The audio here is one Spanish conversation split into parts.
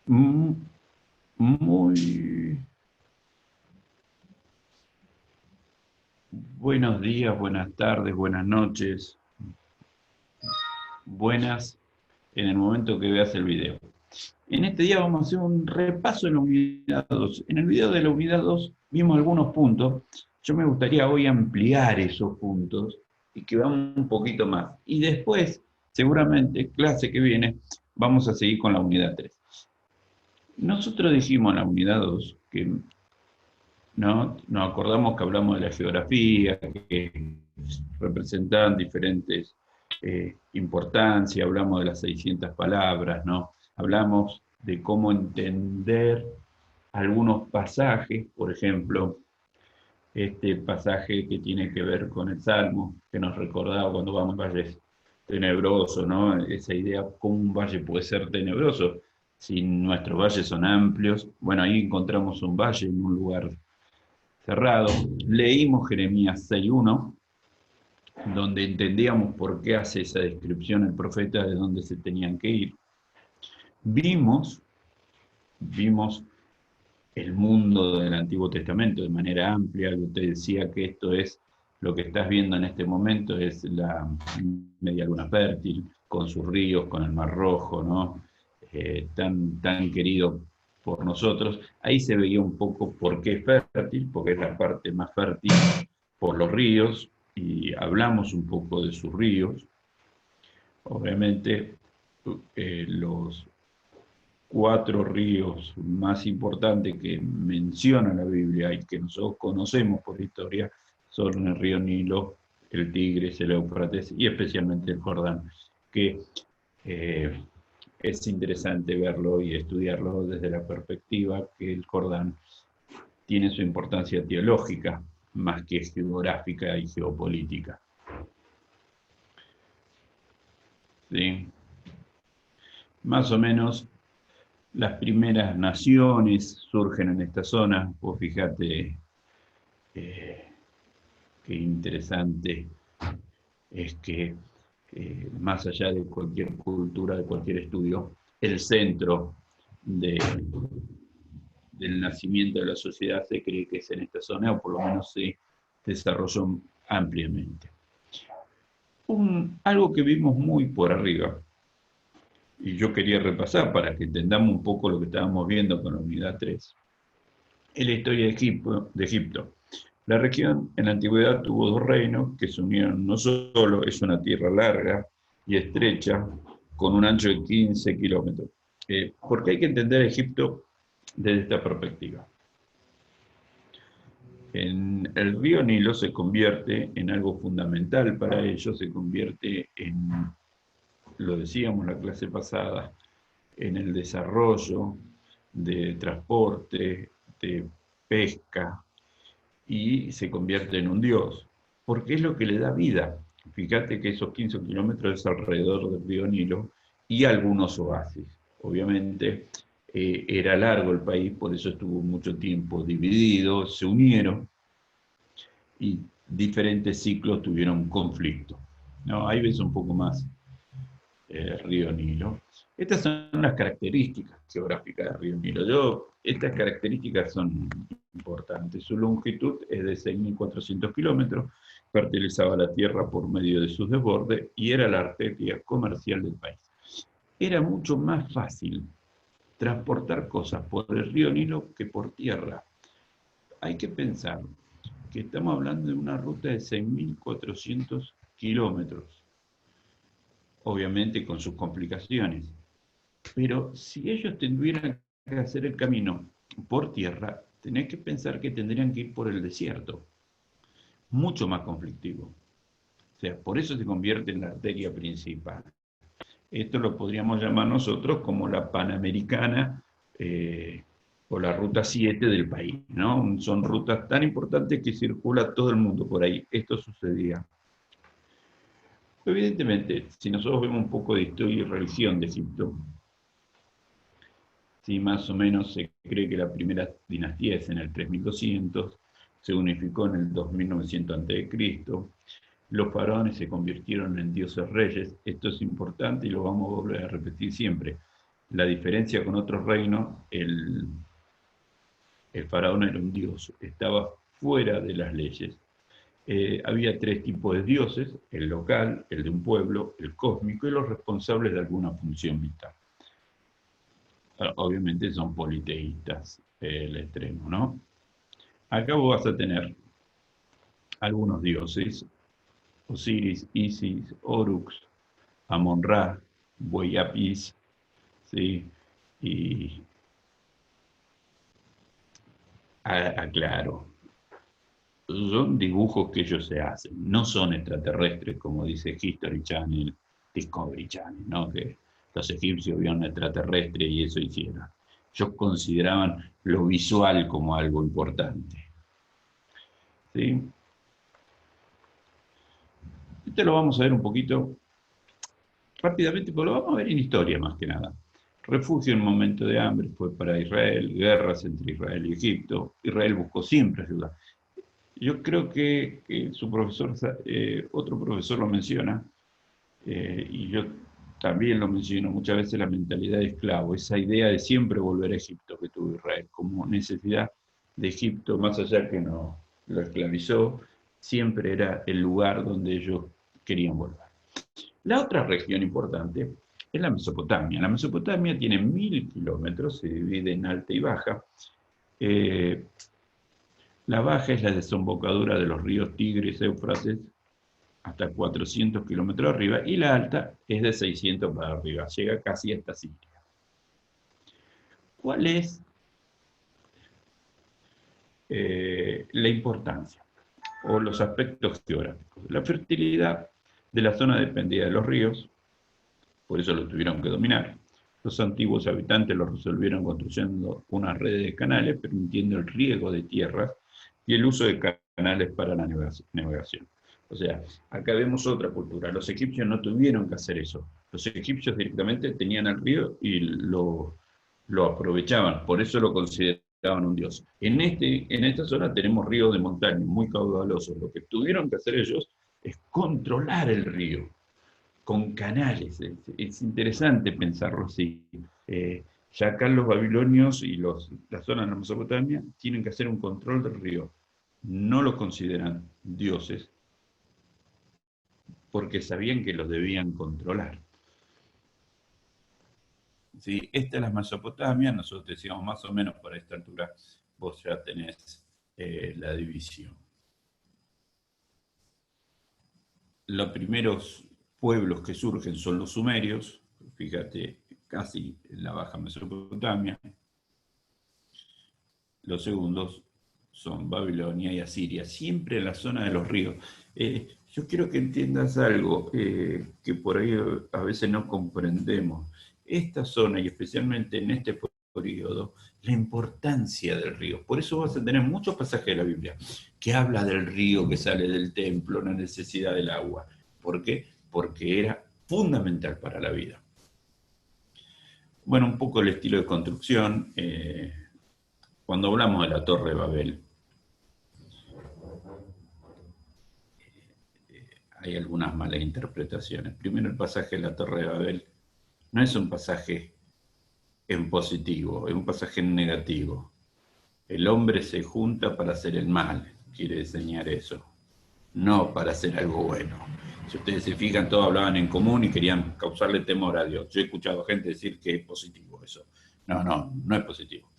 Mm, Muy buenos días, buenas tardes, buenas noches, buenas en el momento que veas el video. En este día vamos a hacer un repaso en la unidad 2. En el video de la unidad 2 vimos algunos puntos. Yo me gustaría hoy ampliar esos puntos y que vamos un poquito más. Y después, seguramente, clase que viene, vamos a seguir con la unidad 3. Nosotros dijimos en la unidad 2 que ¿no? Nos acordamos que hablamos de la geografía, que representan diferentes importancias, hablamos de las 600 palabras, ¿no? Hablamos de cómo entender algunos pasajes, por ejemplo, este pasaje que tiene que ver con el Salmo, que nos recordaba cuando vamos a valles tenebrosos, ¿no? Esa idea, ¿cómo un valle puede ser tenebroso? Si nuestros valles son amplios, bueno, ahí encontramos un valle en un lugar cerrado. Leímos Jeremías 6.1, donde entendíamos por qué hace esa descripción el profeta de dónde se tenían que ir. Vimos el mundo del Antiguo Testamento de manera amplia. Yo te decía que esto es lo que estás viendo en este momento, es la media luna fértil, con sus ríos, con el Mar Rojo, ¿no? Tan querido por nosotros. Ahí se veía un poco por qué es fértil, porque es la parte más fértil por los ríos, y hablamos un poco de sus ríos. Obviamente, los cuatro ríos más importantes que menciona la Biblia y que nosotros conocemos por historia son el río Nilo, el Tigris, el Éufrates y especialmente el Jordán, que eh, es interesante verlo y estudiarlo desde la perspectiva que el Jordán tiene su importancia teológica más que geográfica y geopolítica. ¿Sí? Más o menos las primeras naciones surgen en esta zona. Vos fíjate eh, qué interesante es que más allá de cualquier cultura, de cualquier estudio, el centro de, del nacimiento de la sociedad se cree que es en esta zona, o por lo menos se desarrolló ampliamente. Algo que vimos muy por arriba, y yo quería repasar para que entendamos un poco lo que estábamos viendo con la unidad 3, es la historia de Egipto. La región en la antigüedad tuvo dos reinos que se unieron. No solo es una tierra larga y estrecha, con un ancho de 15 kilómetros, porque hay que entender Egipto desde esta perspectiva. El río Nilo se convierte en algo fundamental para ellos, se convierte en, lo decíamos la clase pasada, en el desarrollo de transporte, de pesca, y se convierte en un dios, porque es lo que le da vida. Fíjate que esos 15 kilómetros es alrededor del río Nilo y algunos oasis. Obviamente era largo el país, por eso estuvo mucho tiempo dividido, se unieron y diferentes ciclos tuvieron conflicto. ¿No? Ahí ves un poco más río Nilo. Estas son las características geográficas del río Nilo. Estas características son importantes. Su longitud es de 6.400 kilómetros, fertilizaba la tierra por medio de sus desbordes y era la arteria comercial del país. Era mucho más fácil transportar cosas por el río Nilo que por tierra. Hay que pensar que estamos hablando de una ruta de 6.400 kilómetros, obviamente con sus complicaciones. Pero si ellos tuvieran que hacer el camino por tierra, tenés que pensar que tendrían que ir por el desierto, mucho más conflictivo. O sea, por eso se convierte en la arteria principal. Esto lo podríamos llamar nosotros como la Panamericana o la Ruta 7 del país, ¿no? Son rutas tan importantes que circula todo el mundo por ahí. Esto sucedía. Evidentemente, si nosotros vemos un poco de historia y religión de Egipto, sí, más o menos se cree que la primera dinastía es en el 3200, se unificó en el 2900 a.C. Los faraones se convirtieron en dioses reyes. Esto es importante y lo vamos a volver a repetir siempre. La diferencia con otros reinos, el faraón era un dios, estaba fuera de las leyes. Había tres tipos de dioses: el local, el de un pueblo, el cósmico y los responsables de alguna función vital. Obviamente son politeístas, el extremo, ¿no? Acá vos vas a tener algunos dioses: Osiris, Isis, Horus, Amon-Ra, Buey-Apis, ¿sí? Y aclaro, son dibujos que ellos se hacen, no son extraterrestres, como dice History Channel, Discovery Channel, ¿no? Que los egipcios vieron extraterrestres y eso hicieron. Ellos consideraban lo visual como algo importante, ¿sí? Esto lo vamos a ver un poquito rápidamente, pero lo vamos a ver en historia más que nada. Refugio en un momento de hambre fue para Israel, guerras entre Israel y Egipto. Israel buscó siempre ayuda. Yo creo que su profesor, otro profesor lo menciona, y yo también lo menciono muchas veces: la mentalidad de esclavo, esa idea de siempre volver a Egipto que tuvo Israel, como necesidad de Egipto, más allá que no lo esclavizó, siempre era el lugar donde ellos querían volver. La otra región importante es la Mesopotamia. La Mesopotamia tiene 1000 kilómetros, se divide en alta y baja. Eh, la baja es la desembocadura de los ríos Tigris y Éufrates, hasta 400 kilómetros arriba, y la alta es de 600 para arriba, llega casi hasta Siria. ¿Cuál es la importancia o los aspectos geográficos? La fertilidad de la zona dependía de los ríos, por eso lo tuvieron que dominar. Los antiguos habitantes lo resolvieron construyendo una red de canales, permitiendo el riego de tierras y el uso de canales para la navegación. O sea, acá vemos otra cultura. Los egipcios no tuvieron que hacer eso. Los egipcios directamente tenían el río y lo aprovechaban, por eso lo consideraban un dios. En esta zona tenemos ríos de montaña muy caudalosos. Lo que tuvieron que hacer ellos es controlar el río con canales. Es interesante pensarlo así. Ya acá los babilonios y la zona de la Mesopotamia tienen que hacer un control del río. No los consideran dioses porque sabían que los debían controlar. ¿Sí? Esta es la Mesopotamia, nosotros decíamos más o menos para esta altura, vos ya tenés la división. Los primeros pueblos que surgen son los sumerios, fíjate, casi en la Baja Mesopotamia. Los segundos son Babilonia y Asiria, siempre en la zona de los ríos. Yo quiero que entiendas algo que por ahí a veces no comprendemos. Esta zona, y especialmente en este periodo, la importancia del río. Por eso vas a tener muchos pasajes de la Biblia que habla del río que sale del templo, la necesidad del agua. ¿Por qué? Porque era fundamental para la vida. Bueno, un poco el estilo de construcción. Cuando hablamos de la Torre de Babel, hay algunas malas interpretaciones. Primero, el pasaje de la Torre de Babel no es un pasaje en positivo, es un pasaje en negativo. El hombre se junta para hacer el mal, quiere enseñar eso, no para hacer algo bueno. Si ustedes se fijan, todos hablaban en común y querían causarle temor a Dios. Yo he escuchado gente decir que es positivo eso. No es positivo.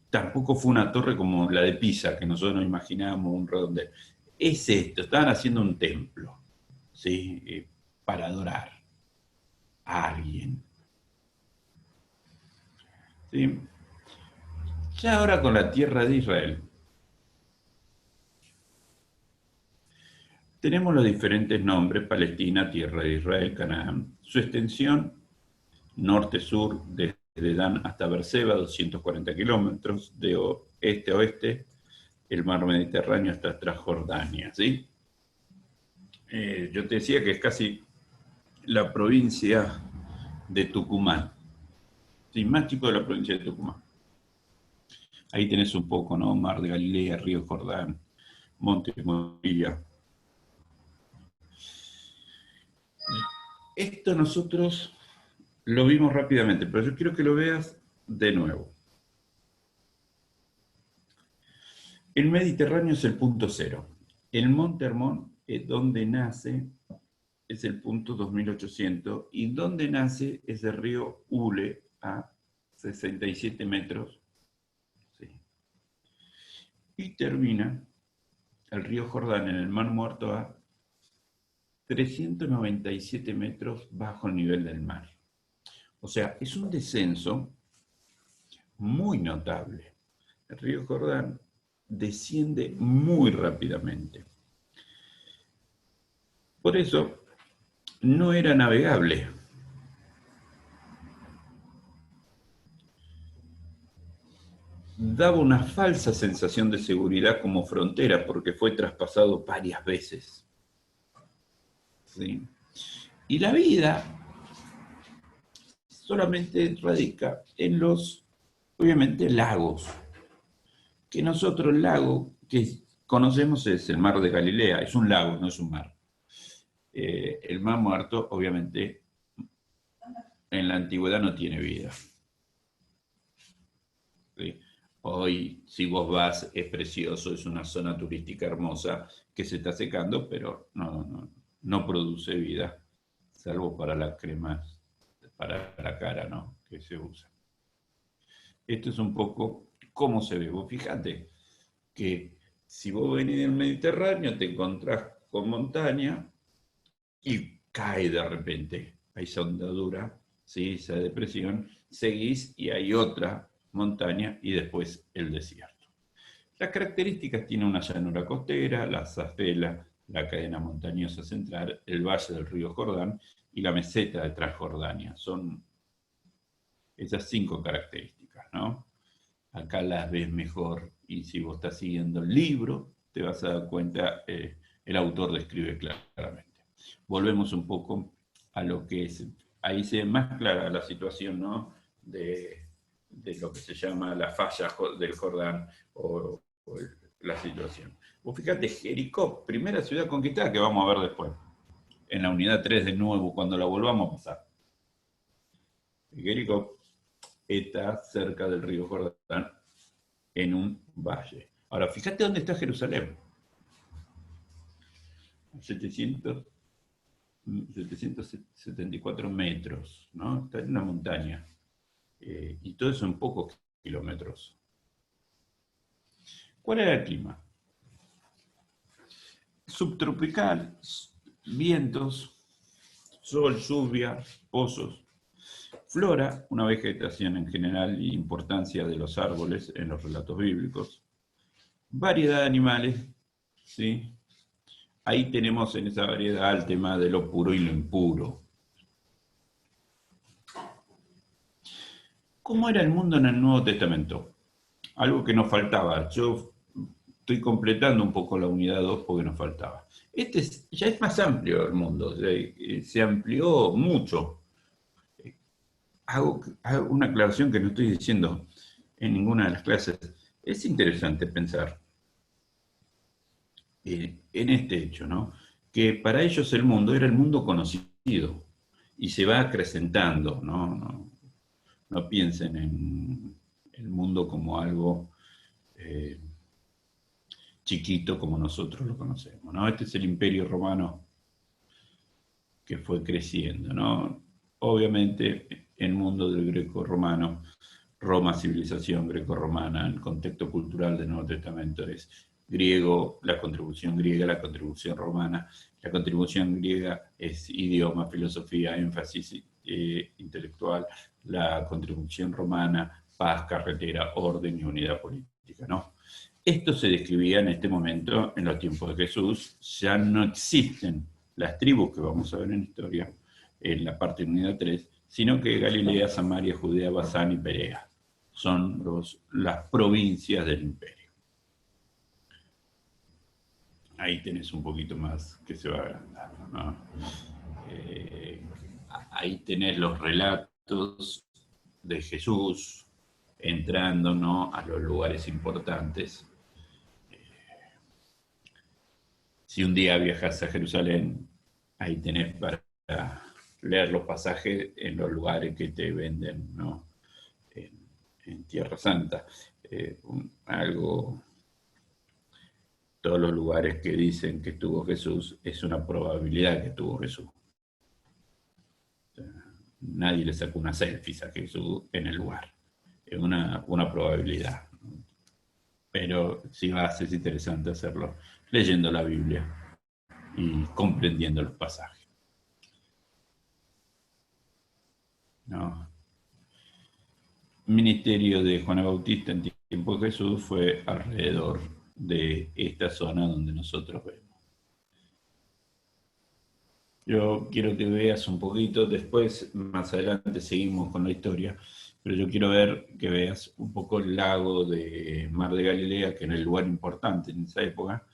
Tampoco fue una torre como la de Pisa, que nosotros nos imaginábamos un redondel. Es esto, estaban haciendo un templo, ¿sí? Para adorar a alguien. ¿Sí? Ya ahora con la tierra de Israel, tenemos los diferentes nombres: Palestina, tierra de Israel, Canaán. Su extensión, norte-sur, desde Dan hasta Beerseba, 240 kilómetros, de este a oeste, el mar Mediterráneo hasta Transjordania, ¿sí? Yo te decía que es casi la provincia de Tucumán, ¿sí? Más chico de la provincia de Tucumán. Ahí tenés un poco, ¿no? Mar de Galilea, Río Jordán, Monte Moria. Esto nosotros Lo vimos rápidamente, pero yo quiero que lo veas de nuevo. El Mediterráneo es el punto cero. El Monte Hermón es donde nace, es el punto 2800, y donde nace es el río Ule a 67 metros. Sí. Y termina el río Jordán en el Mar Muerto a 397 metros bajo el nivel del mar. O sea, es un descenso muy notable. El río Jordán desciende muy rápidamente. Por eso no era navegable. Daba una falsa sensación de seguridad como frontera porque fue traspasado varias veces. ¿Sí? Y la vida solamente radica en los, obviamente, lagos. Que nosotros el lago que conocemos es el mar de Galilea, es un lago, no es un mar. El mar muerto, obviamente, en la antigüedad no tiene vida. ¿Sí? Hoy, si vos vas, es precioso, es una zona turística hermosa que se está secando, pero no produce vida, salvo para las cremas, para la cara, ¿no? Que se usa. Esto es un poco cómo se ve. Vos fíjate que si vos venís del Mediterráneo, te encontrás con montaña y cae de repente. Hay esa ondadura, ¿sí? Esa depresión, seguís y hay otra montaña y después el desierto. Las características tiene una llanura costera, la zafela, la cadena montañosa central, el valle del río Jordán y la meseta de Transjordania. Son esas 5 características, ¿no? Acá las ves mejor y si vos estás siguiendo el libro, te vas a dar cuenta, el autor describe claramente. Volvemos un poco a lo que es, ahí se ve más clara la situación, ¿no? De lo que se llama la falla del Jordán o la situación. Vos fíjate, Jericó, primera ciudad conquistada que vamos a ver después, en la unidad 3 de nuevo, cuando la volvamos a pasar. Jericó está cerca del río Jordán, en un valle. Ahora, fíjate dónde está Jerusalén. 700, 774 metros, ¿no? Está en una montaña. Y todo eso en pocos kilómetros. ¿Cuál era el clima? Subtropical, vientos, sol, lluvia, pozos. Flora, una vegetación en general y importancia de los árboles en los relatos bíblicos. Variedad de animales, ¿sí? Ahí tenemos en esa variedad el tema de lo puro y lo impuro. ¿Cómo era el mundo en el Nuevo Testamento? Algo que nos faltaba. Yo estoy completando un poco la unidad 2 porque nos faltaba. Ya es más amplio el mundo, se amplió mucho. Hago una aclaración que no estoy diciendo en ninguna de las clases. Es interesante pensar en este hecho, ¿no? Que para ellos el mundo era el mundo conocido y se va acrecentando, no piensen en el mundo como algo chiquito como nosotros lo conocemos, ¿no? Este es el Imperio Romano que fue creciendo, ¿no? Obviamente el mundo del greco-romano, Roma, civilización greco-romana, el contexto cultural del Nuevo Testamento es griego, la contribución romana. La contribución griega es idioma, filosofía, énfasis intelectual. La contribución romana, paz, carretera, orden y unidad política, ¿no? Esto se describía en este momento, en los tiempos de Jesús. Ya no existen las tribus que vamos a ver en historia, en la parte de unidad 3, sino que Galilea, Samaria, Judea, Basán y Perea son las provincias del imperio. Ahí tenés un poquito más que se va agrandando, ¿no? Ahí tenés los relatos de Jesús entrando, ¿no?, a los lugares importantes. Si un día viajas a Jerusalén, ahí tenés para leer los pasajes en los lugares que te venden, ¿no? En Tierra Santa. Todos los lugares que dicen que estuvo Jesús, es una probabilidad que estuvo Jesús. Nadie le sacó una selfie a Jesús en el lugar. Es una probabilidad. Pero sí va a ser interesante hacerlo leyendo la Biblia y comprendiendo los pasajes. ¿No? El ministerio de Juan Bautista en tiempo de Jesús fue alrededor de esta zona donde nosotros vemos. Yo quiero que veas un poquito, después, más adelante seguimos con la historia, pero yo quiero que veas un poco el lago de Mar de Galilea, que era el lugar importante en esa época.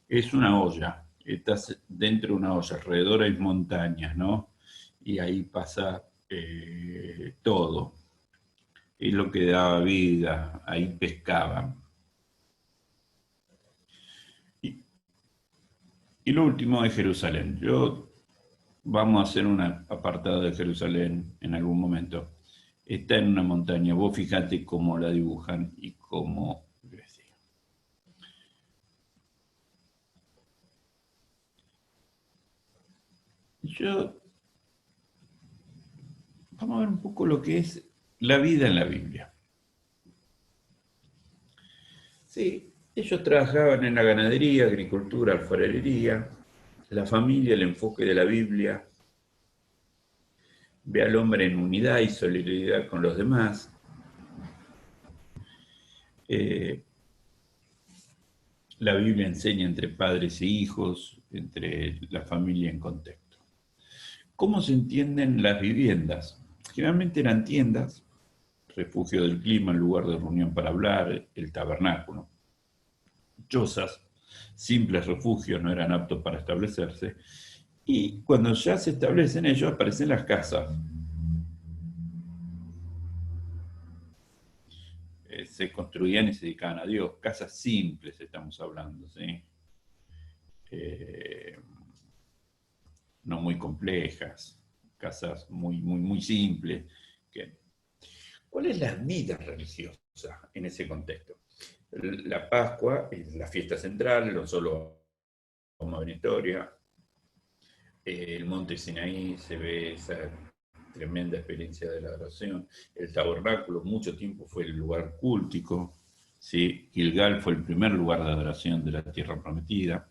Es una olla, estás dentro de una olla, alrededor hay montañas, ¿no? Y ahí pasa todo. Es lo que daba vida, ahí pescaban. Y lo último es Jerusalén. Vamos a hacer un apartado de Jerusalén en algún momento. Está en una montaña. Vos fíjate cómo la dibujan y cómo creció. Vamos a ver un poco lo que es la vida en la Biblia. Sí, ellos trabajaban en la ganadería, agricultura, alfarería, la familia, el enfoque de la Biblia, ve al hombre en unidad y solidaridad con los demás. La Biblia enseña entre padres e hijos, entre la familia en contexto. ¿Cómo se entienden las viviendas? Generalmente eran tiendas, refugio del clima, lugar de reunión para hablar, el tabernáculo. Chozas, simples refugios, no eran aptos para establecerse. Y cuando ya se establecen ellos, aparecen las casas. Se construían y se dedicaban a Dios. Casas simples estamos hablando, ¿sí? No muy complejas, casas muy simples. ¿Cuál es la vida religiosa en ese contexto? La Pascua es la fiesta central, no solo como benitoria. El monte Sinaí se ve esa tremenda experiencia de la adoración. El tabernáculo mucho tiempo fue el lugar cúltico. ¿Sí? Gilgal fue el primer lugar de adoración de la tierra prometida.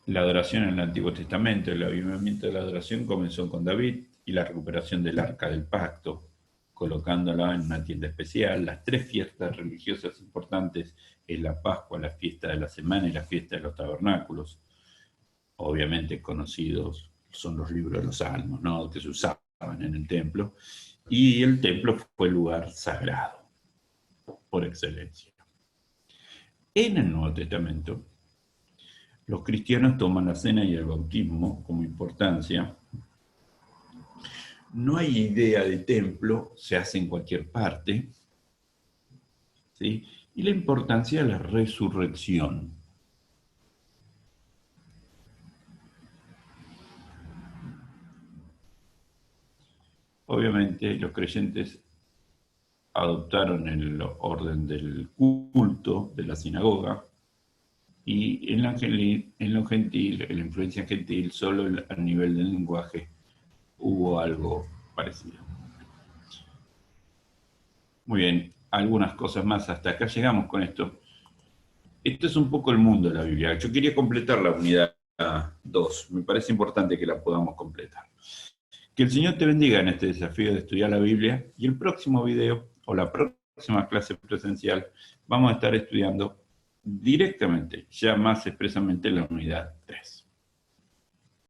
La adoración en el Antiguo Testamento, el avivamiento de la adoración comenzó con David y la recuperación del Arca del Pacto, colocándola en una tienda especial. Las tres fiestas religiosas importantes es la Pascua, la fiesta de la semana y la fiesta de los tabernáculos. Obviamente conocidos son los libros de los Salmos, ¿no? Que se usaban en el templo. Y el templo fue el lugar sagrado, por excelencia. En el Nuevo Testamento, los cristianos toman la cena y el bautismo como importancia. No hay idea de templo, se hace en cualquier parte, ¿sí? Y la importancia de la resurrección. Obviamente los creyentes adoptaron el orden del culto de la sinagoga y en lo gentil, en la influencia gentil, solo a nivel del lenguaje hubo algo parecido. Muy bien, algunas cosas más, hasta acá llegamos con esto. Esto es un poco el mundo de la Biblia. Yo quería completar la unidad 2, me parece importante que la podamos completar. Que el Señor te bendiga en este desafío de estudiar la Biblia, y el próximo video o la próxima clase presencial vamos a estar estudiando directamente, ya más expresamente, la unidad 3.